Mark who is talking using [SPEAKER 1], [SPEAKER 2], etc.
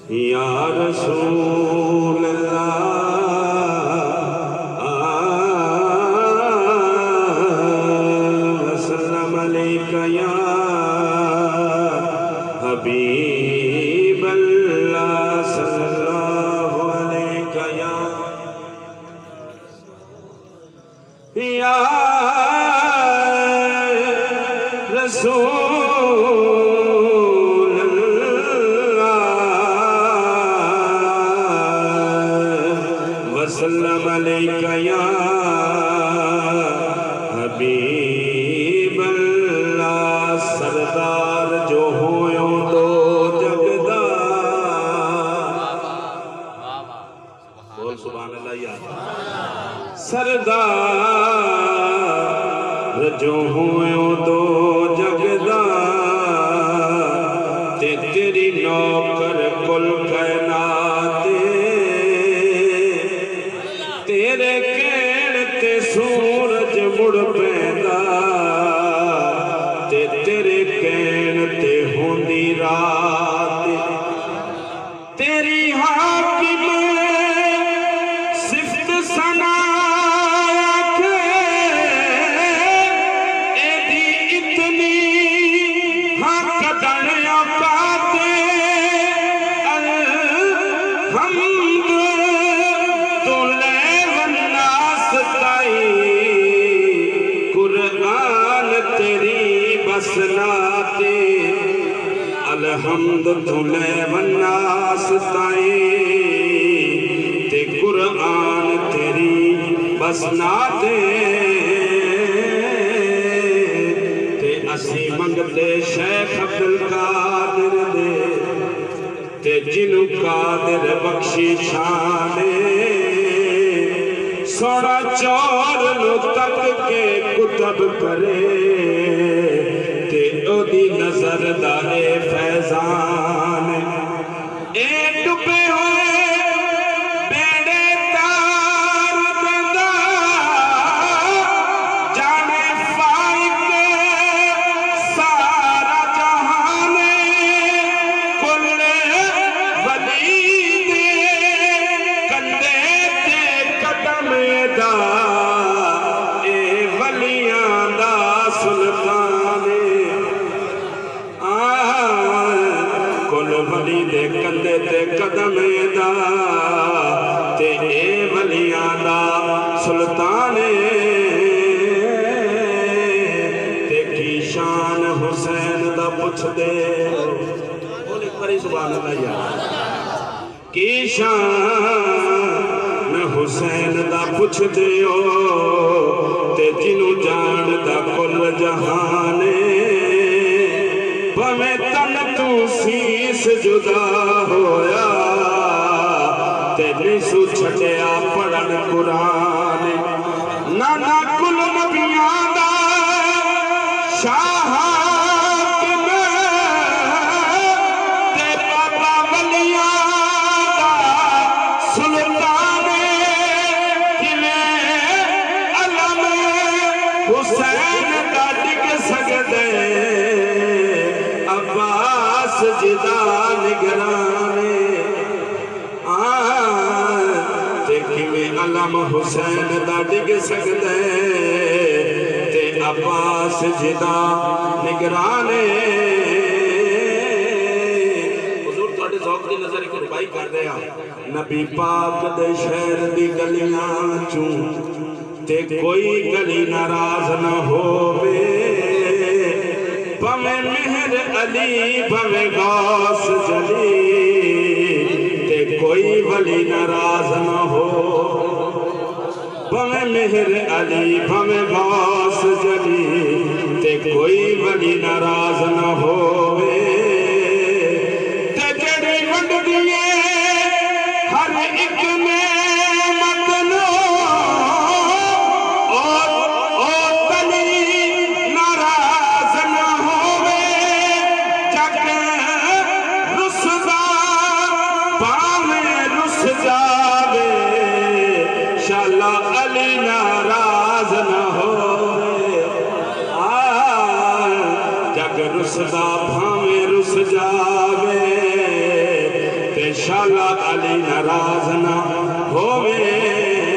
[SPEAKER 1] या रसूल वसल्लम अलैका या हबीब अल्लाह सल्लल्लाहु अलैका या रसूल वसल्लम अलैका या हबीब अल्लाह। सरदार जो होयो दो जगदा, बोल सुभान अल्लाह या सरदार जो होयो दो जगदा, ते तेरी नौकर कुल कायनाते, तेरे कहण ते सूरज मुड़ पैंदा, ते तेरे कहण ते होंदी रात, तेरी हाकिम सिफ्त सना अलहम्द तुले वन्नास ताई, ते कुरान तेरी बसनाते, ते असी मंगते शेख अब्दुल कादिर दे, ते जिनु कादिर बख्शी शाने, सोना चोर नु तक के कुतब करे, ते ओदी नजर दाए फैजान, ए डुबे होए बेड़े तार बंदा, जाने फाइक सारा जहान, कुल वली दे कंधे ते कदम दा, ए वलियां दा सुल्तान, वली दे कंधे ते कदम दा, ते ए वलियां दा सुल्तान, ते की शान हुसैन दा पुछ दे, बोले करी सुभान अल्लाह यार, की शान हुसैन दा पुछ दे ओ, ते जिनु जान दा कुल जहान, भवे तन तू सीस जुदा होया, ते निसु छटिया पढ़न कुरान, नाना कुल नबियां दा शाह ते बाबा वलियां दा सुल्तान, किवें अलम हुसैन दा डिग सकदे, अब्बास जिदा निगराने, ते किवें अलम हुसैन दा डिग सकदे, ते अब्बास जिदा निगराने। हुजूर तुहाडे ज़ौक़ दी नज़र इक रुबाई कर रहे हैं, नबी पाक दे शहर दी गलियां चूं ते कोई गली नाराज न होवे, भवे मेहर अली भवे गौस जली, ते कोई वली नाराज न हो, भवे मेहर अली भवे गौस जली, ते कोई वली नाराज न होवे, ते जड़ी वंड दिए हर एक ने मतनो, शाला अली नाराज न हो, जग रुसदा भावे रुस जावे, ते ते शाला अली नाराज ना होवे।